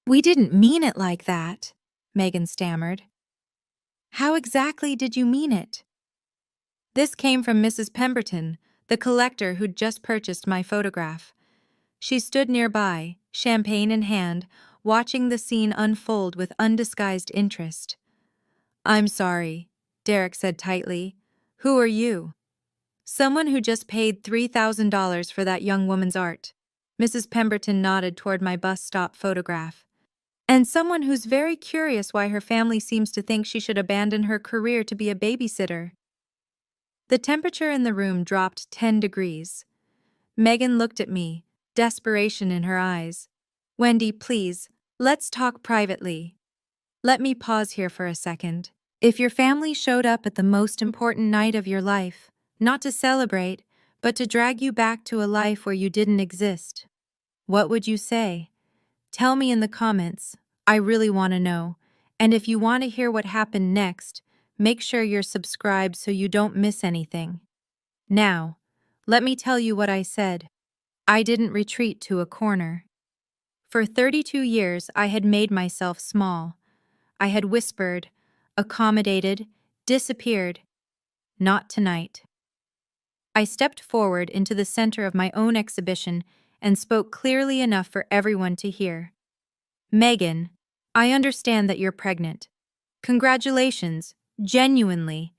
We didn't mean it like that," Megan stammered. "How exactly did you mean it?" This came from Mrs. Pemberton, the collector who'd just purchased my photograph. She stood nearby, champagne in hand, watching the scene unfold with undisguised interest. "I'm sorry," Derek said tightly. "Who are you?" "Someone who just paid $3,000 for that young woman's art." Mrs. Pemberton nodded toward my bus stop photograph. "And someone who's very curious why her family seems to think she should abandon her career to be a babysitter." The temperature in the room dropped 10 degrees. Megan looked at me, desperation in her eyes. "Wendy, please, let's talk privately." Let me pause here for a second. If your family showed up at the most important night of your life, not to celebrate, but to drag you back to a life where you didn't exist, what would you say? Tell me in the comments. I really want to know. And if you want to hear what happened next, make sure you're subscribed so you don't miss anything. Now, let me tell you what I said. I didn't retreat to a corner. For 32 years, I had made myself small. I had whispered, accommodated, disappeared. Not tonight. I stepped forward into the center of my own exhibition and spoke clearly enough for everyone to hear. Megan, I understand that you're pregnant. Congratulations, genuinely.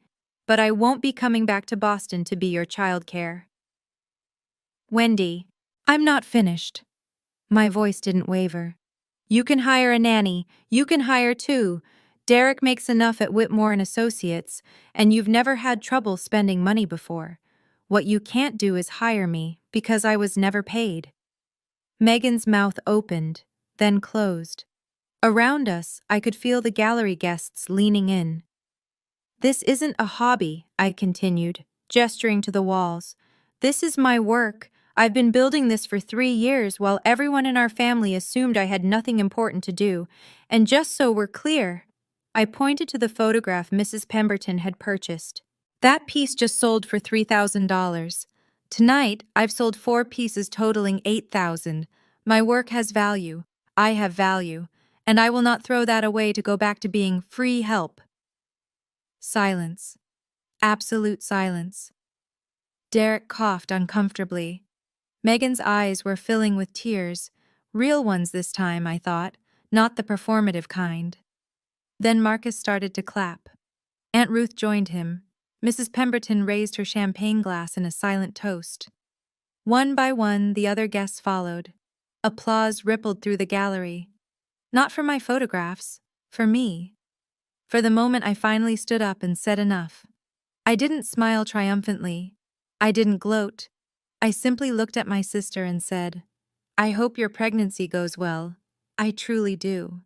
But I won't be coming back to Boston to be your childcare. Wendy, I'm not finished. My voice didn't waver. You can hire a nanny. You can hire two. Derek makes enough at Whitmore and Associates, and you've never had trouble spending money before. What you can't do is hire me, because I was never paid. Megan's mouth opened, then closed. Around us, I could feel the gallery guests leaning in. This isn't a hobby, I continued, gesturing to the walls. This is my work. I've been building this for 3 years while everyone in our family assumed I had nothing important to do. And just so we're clear, I pointed to the photograph Mrs. Pemberton had purchased. That piece just sold for $3,000. Tonight, I've sold 4 pieces totaling $8,000. My work has value. I have value. And I will not throw that away to go back to being free help. Silence. Absolute silence. Derek coughed uncomfortably. Megan's eyes were filling with tears, real ones this time, I thought, not the performative kind. Then Marcus started to clap. Aunt Ruth joined him. Mrs. Pemberton raised her champagne glass in a silent toast. One by one, the other guests followed. Applause rippled through the gallery. Not for my photographs, for me. For the moment I finally stood up and said enough. I didn't smile triumphantly. I didn't gloat. I simply looked at my sister and said, I hope your pregnancy goes well. I truly do.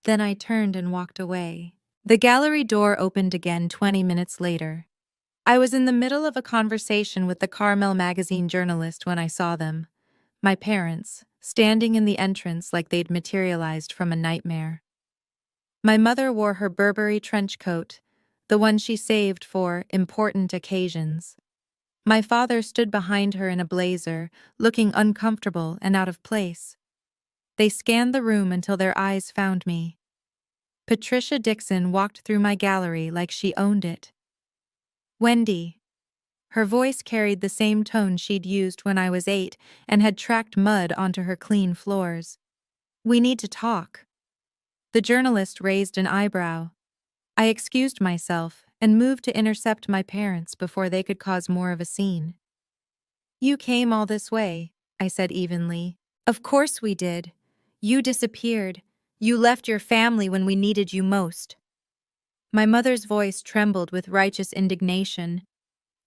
Then I turned and walked away. The gallery door opened again 20 minutes later. I was in the middle of a conversation with the Carmel magazine journalist when I saw them. My parents, standing in the entrance like they'd materialized from a nightmare. My mother wore her Burberry trench coat, the one she saved for important occasions. My father stood behind her in a blazer, looking uncomfortable and out of place. They scanned the room until their eyes found me. Patricia Dixon walked through my gallery like she owned it. Wendy. Her voice carried the same tone she'd used when I was 8 and had tracked mud onto her clean floors. We need to talk. The journalist raised an eyebrow. I excused myself and moved to intercept my parents before they could cause more of a scene. You came all this way, I said evenly. Of course we did. You disappeared. You left your family when we needed you most. My mother's voice trembled with righteous indignation.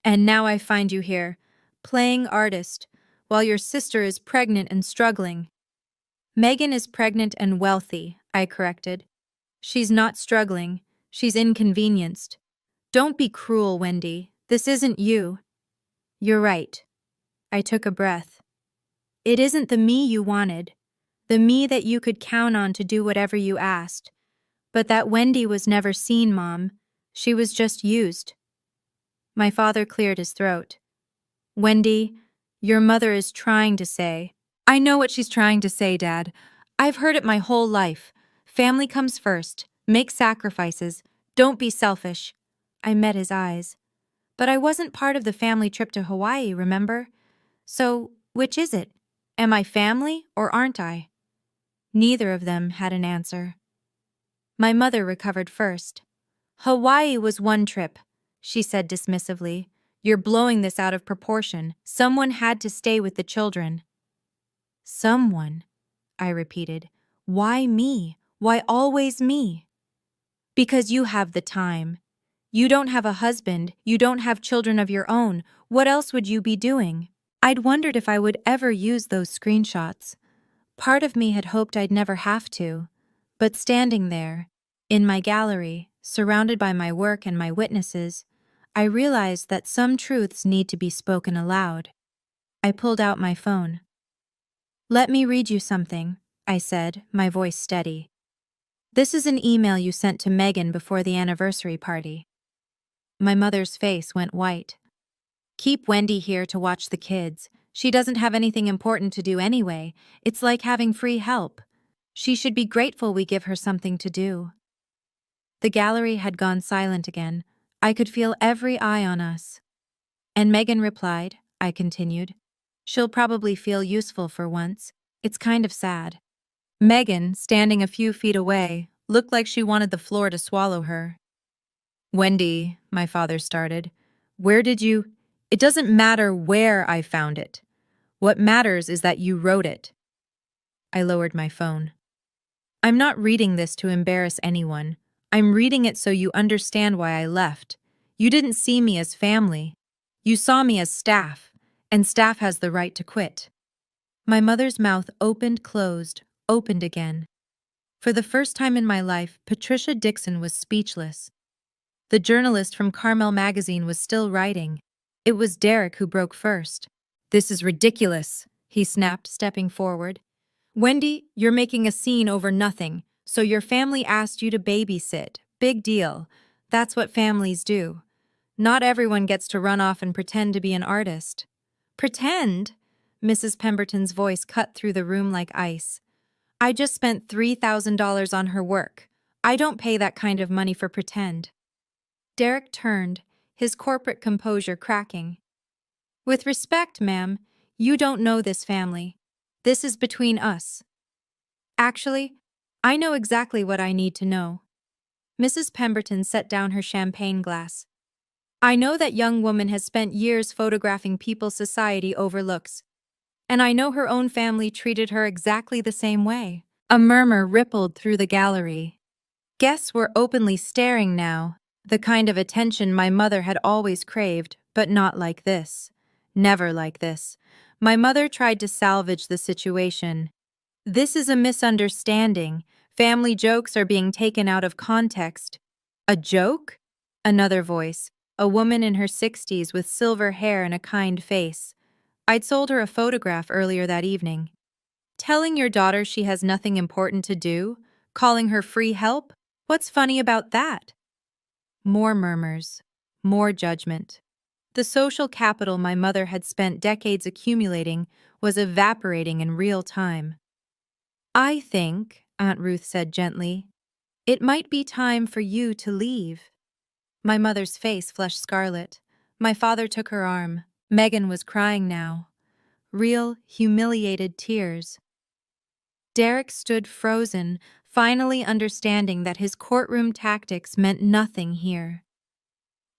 And now I find you here, playing artist, while your sister is pregnant and struggling. Megan is pregnant and wealthy, I corrected. She's not struggling. She's inconvenienced. Don't be cruel, Wendy. This isn't you. You're right. I took a breath. It isn't the me you wanted, the me that you could count on to do whatever you asked. But that Wendy was never seen, Mom. She was just used. My father cleared his throat. Wendy, your mother is trying to say. I know what she's trying to say, Dad. I've heard it my whole life. Family comes first. Make sacrifices. Don't be selfish. I met his eyes. But I wasn't part of the family trip to Hawaii, remember? So, which is it? Am I family or aren't I? Neither of them had an answer. My mother recovered first. Hawaii was one trip, she said dismissively. You're blowing this out of proportion. Someone had to stay with the children. Someone, I repeated. Why me? Why always me? Because you have the time. You don't have a husband, you don't have children of your own. What else would you be doing? I'd wondered if I would ever use those screenshots. Part of me had hoped I'd never have to. But standing there, in my gallery, surrounded by my work and my witnesses, I realized that some truths need to be spoken aloud. I pulled out my phone. Let me read you something, I said, my voice steady. This is an email you sent to Megan before the anniversary party. My mother's face went white. Keep Wendy here to watch the kids. She doesn't have anything important to do anyway. It's like having free help. She should be grateful we give her something to do." The gallery had gone silent again. I could feel every eye on us. "And Megan replied," I continued. "She'll probably feel useful for once. It's kind of sad." Megan, standing a few feet away, looked like she wanted the floor to swallow her. "Wendy," my father started, "where did you— It doesn't matter where I found it. What matters is that you wrote it." I lowered my phone. "I'm not reading this to embarrass anyone. I'm reading it so you understand why I left. You didn't see me as family. You saw me as staff, and staff has the right to quit." My mother's mouth opened, closed, opened again. For the first time in my life, Patricia Dixon was speechless. The journalist from Carmel magazine was still writing. It was Derek who broke first. "This is ridiculous," he snapped, stepping forward. "Wendy, you're making a scene over nothing. So your family asked you to babysit. Big deal. That's what families do. Not everyone gets to run off and pretend to be an artist." "Pretend?" Mrs. Pemberton's voice cut through the room like ice. "I just spent $3,000 on her work. I don't pay that kind of money for pretend." Derek turned, his corporate composure cracking. "With respect, ma'am, you don't know this family. This is between us." "Actually, I know exactly what I need to know." Mrs. Pemberton set down her champagne glass. "I know that young woman has spent years photographing people society overlooks, and I know her own family treated her exactly the same way." A murmur rippled through the gallery. Guests were openly staring now, the kind of attention my mother had always craved, but not like this. Never like this. My mother tried to salvage the situation. "This is a misunderstanding. Family jokes are being taken out of context." "A joke?" Another voice, a woman in her 60s with silver hair and a kind face. I'd sold her a photograph earlier that evening. "Telling your daughter she has nothing important to do? Calling her free help? What's funny about that?" More murmurs. More judgment. The social capital my mother had spent decades accumulating was evaporating in real time. "I think," Aunt Ruth said gently, "it might be time for you to leave." My mother's face flushed scarlet. My father took her arm. Megan was crying now. Real, humiliated tears. Derek stood frozen, finally understanding that his courtroom tactics meant nothing here.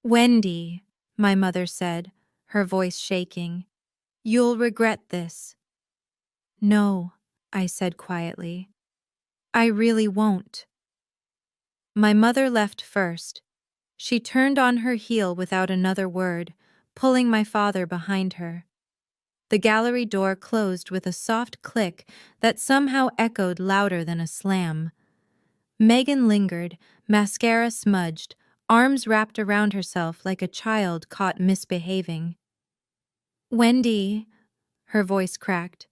"Wendy," my mother said, her voice shaking, "you'll regret this." "No," I said quietly. "I really won't." My mother left first. She turned on her heel without another word, pulling my father behind her. The gallery door closed with a soft click that somehow echoed louder than a slam. Megan lingered, mascara smudged, arms wrapped around herself like a child caught misbehaving. "Wendy," her voice cracked,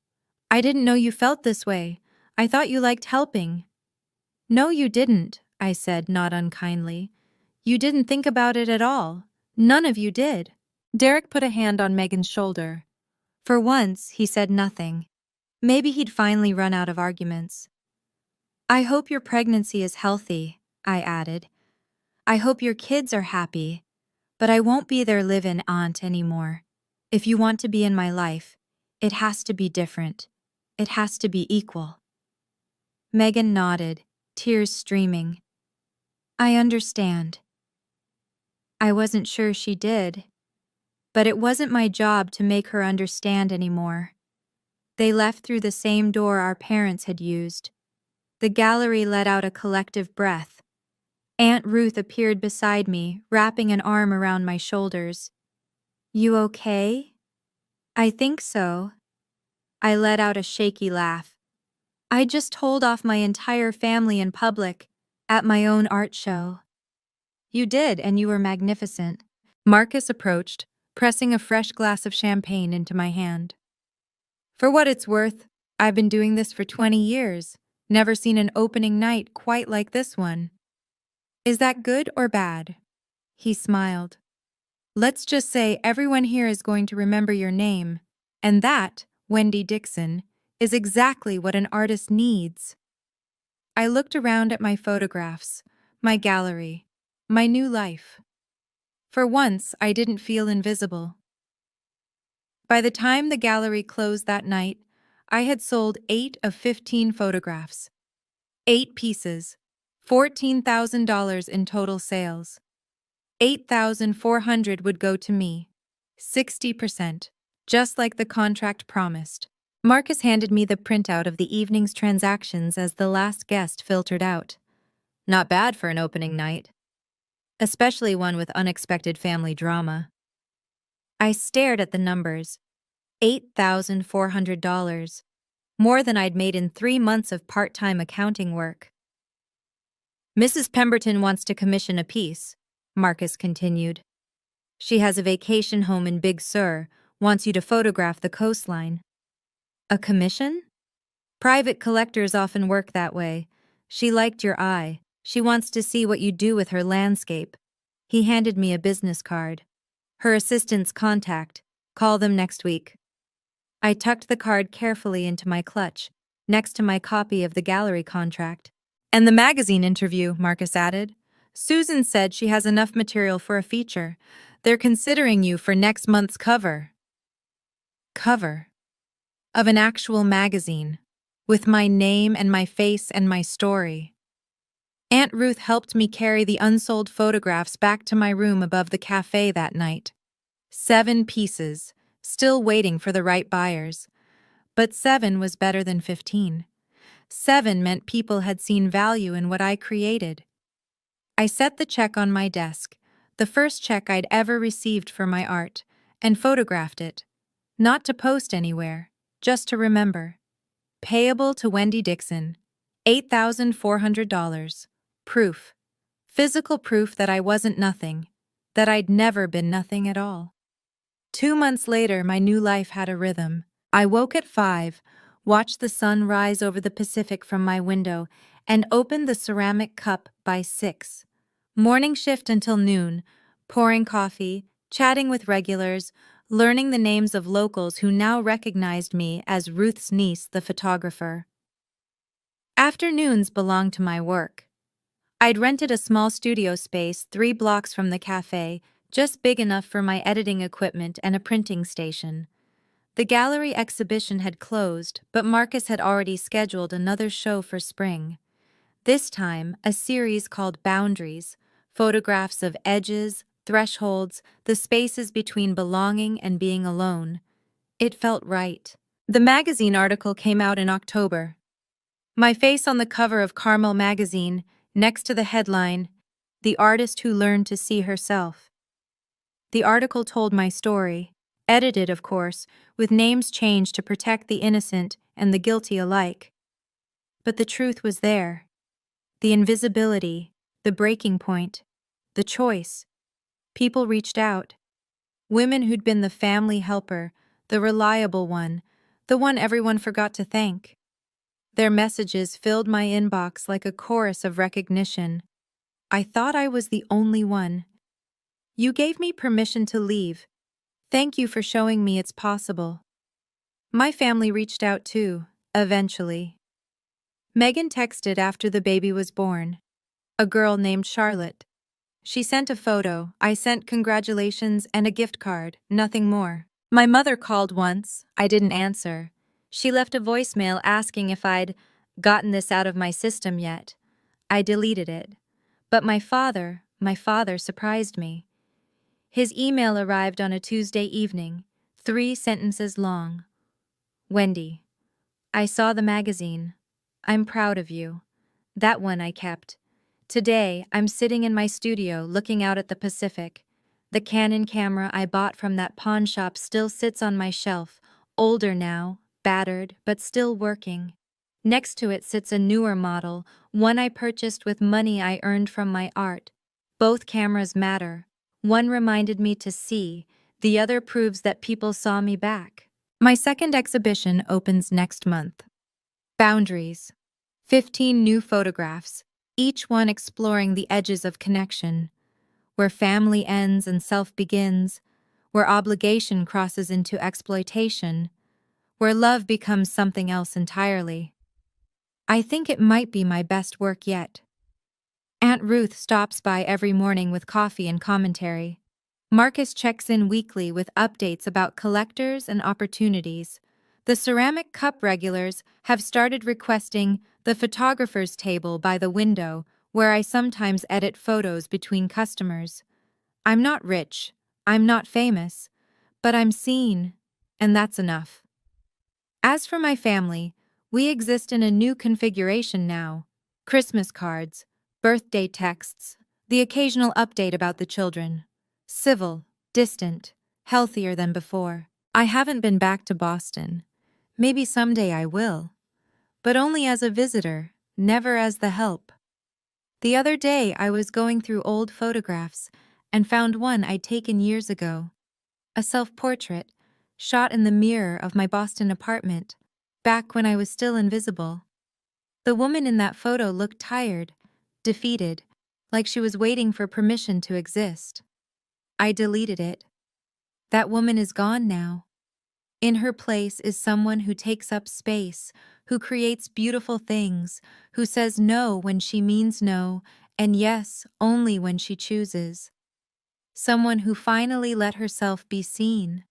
"I didn't know you felt this way. I thought you liked helping." "No, you didn't," I said, not unkindly. "You didn't think about it at all. None of you did." Derek put a hand on Megan's shoulder. For once, he said nothing. Maybe he'd finally run out of arguments. "I hope your pregnancy is healthy," I added. "I hope your kids are happy, but I won't be their live-in aunt anymore. If you want to be in my life, it has to be different. It has to be equal." Megan nodded, tears streaming. "I understand." I wasn't sure she did, but it wasn't my job to make her understand anymore. They left through the same door our parents had used. The gallery let out a collective breath. Aunt Ruth appeared beside me, wrapping an arm around my shoulders. "You okay?" "I think so." I let out a shaky laugh. "I just told off my entire family in public, at my own art show." "You did, and you were magnificent." Marcus approached, pressing a fresh glass of champagne into my hand. "For what it's worth, I've been doing this for 20 years. Never seen an opening night quite like this one." "Is that good or bad?" He smiled. "Let's just say everyone here is going to remember your name. And that, Wendy Dixon, is exactly what an artist needs. I looked around at my photographs, my gallery, my new life. For once, I didn't feel invisible. By the time the gallery closed that night, I had sold 8 of 15 photographs. 8 pieces, $14,000 in total sales. 8,400 would go to me. 60%, just like the contract promised. Marcus handed me the printout of the evening's transactions as the last guest filtered out. Not bad for an opening night, especially one with unexpected family drama. I stared at the numbers. $8,400. More than I'd made in 3 months of part-time accounting work. Mrs. Pemberton wants to commission a piece, Marcus continued. She has a vacation home in Big Sur, wants you to photograph the coastline. A commission? Private collectors often work that way. She liked your eye. She wants to see what you do with her landscape. He handed me a business card. Her assistant's contact. Call them next week. I tucked the card carefully into my clutch, next to my copy of the gallery contract. And the magazine interview, Marcus added. Susan said she has enough material for a feature. They're considering you for next month's cover. Cover? Of an actual magazine, with my name and my face and my story. Aunt Ruth helped me carry the unsold photographs back to my room above the cafe that night. 7 pieces, still waiting for the right buyers. But 7 was better than 15. 7 meant people had seen value in what I created. I set the check on my desk, the first check I'd ever received for my art, and photographed it. Not to post anywhere, just to remember. Payable to Wendy Dixon, $8,400. Proof. Physical proof that I wasn't nothing, that I'd never been nothing at all. 2 months later, my new life had a rhythm. I woke at 5, watched the sun rise over the Pacific from my window, and opened the ceramic cup by 6. Morning shift until noon, pouring coffee, chatting with regulars, learning the names of locals who now recognized me as Ruth's niece, the photographer. Afternoons belonged to my work. I'd rented a small studio space 3 blocks from the cafe, just big enough for my editing equipment and a printing station. The gallery exhibition had closed, but Marcus had already scheduled another show for spring. This time, a series called Boundaries, photographs of edges, thresholds, the spaces between belonging and being alone. It felt right. The magazine article came out in October. My face on the cover of Carmel magazine, next to the headline, "The Artist Who Learned to See Herself." The article told my story, edited, of course, with names changed to protect the innocent and the guilty alike. But the truth was there. The invisibility, the breaking point, the choice. People reached out. Women who'd been the family helper, the reliable one, the one everyone forgot to thank. Their messages filled my inbox like a chorus of recognition. I thought I was the only one. You gave me permission to leave. Thank you for showing me it's possible. My family reached out too, eventually. Megan texted after the baby was born. A girl named Charlotte. She sent a photo, I sent congratulations and a gift card, nothing more. My mother called once, I didn't answer. She left a voicemail asking if I'd gotten this out of my system yet. I deleted it. But my father surprised me. His email arrived on a Tuesday evening, 3 sentences long. Wendy, I saw the magazine. I'm proud of you. That one I kept. Today, I'm sitting in my studio looking out at the Pacific. The Canon camera I bought from that pawn shop still sits on my shelf, older now, battered, but still working. Next to it sits a newer model, one I purchased with money I earned from my art. Both cameras matter. One reminded me to see, the other proves that people saw me back. My second exhibition opens next month. Boundaries. 15 new photographs, each one exploring the edges of connection, where family ends and self begins, where obligation crosses into exploitation, where love becomes something else entirely. I think it might be my best work yet. Aunt Ruth stops by every morning with coffee and commentary. Marcus checks in weekly with updates about collectors and opportunities. The ceramic cup regulars have started requesting the photographer's table by the window, where I sometimes edit photos between customers. I'm not rich, I'm not famous, but I'm seen, and that's enough. As for my family, we exist in a new configuration now. Christmas cards, birthday texts, the occasional update about the children. Civil, distant, healthier than before. I haven't been back to Boston. Maybe someday I will, but only as a visitor, never as the help. The other day I was going through old photographs and found one I'd taken years ago. A self-portrait, shot in the mirror of my Boston apartment, back when I was still invisible. The woman in that photo looked tired, defeated, like she was waiting for permission to exist. I deleted it. That woman is gone now. In her place is someone who takes up space, who creates beautiful things, who says no when she means no, and yes only when she chooses. Someone who finally let herself be seen.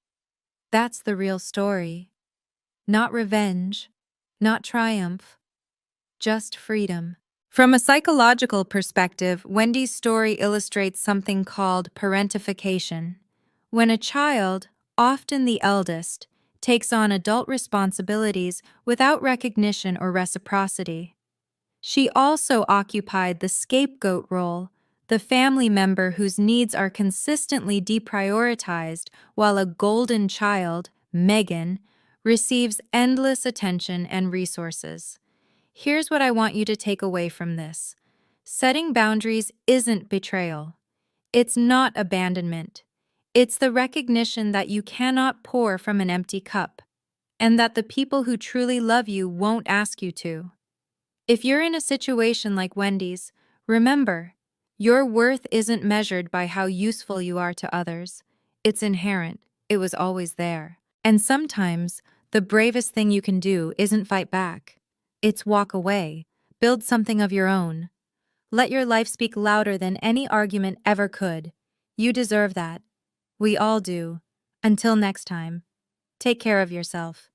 That's the real story. Not revenge, not triumph, just freedom. From a psychological perspective, Wendy's story illustrates something called parentification. When a child, often the eldest, takes on adult responsibilities without recognition or reciprocity. She also occupied the scapegoat role, the family member whose needs are consistently deprioritized, while a golden child, Megan, receives endless attention and resources. Here's what I want you to take away from this. Setting boundaries isn't betrayal. It's not abandonment. It's the recognition that you cannot pour from an empty cup, and that the people who truly love you won't ask you to. If you're in a situation like Wendy's, remember, your worth isn't measured by how useful you are to others. It's inherent. It was always there. And sometimes, the bravest thing you can do isn't fight back. It's walk away. Build something of your own. Let your life speak louder than any argument ever could. You deserve that. We all do. Until next time, take care of yourself.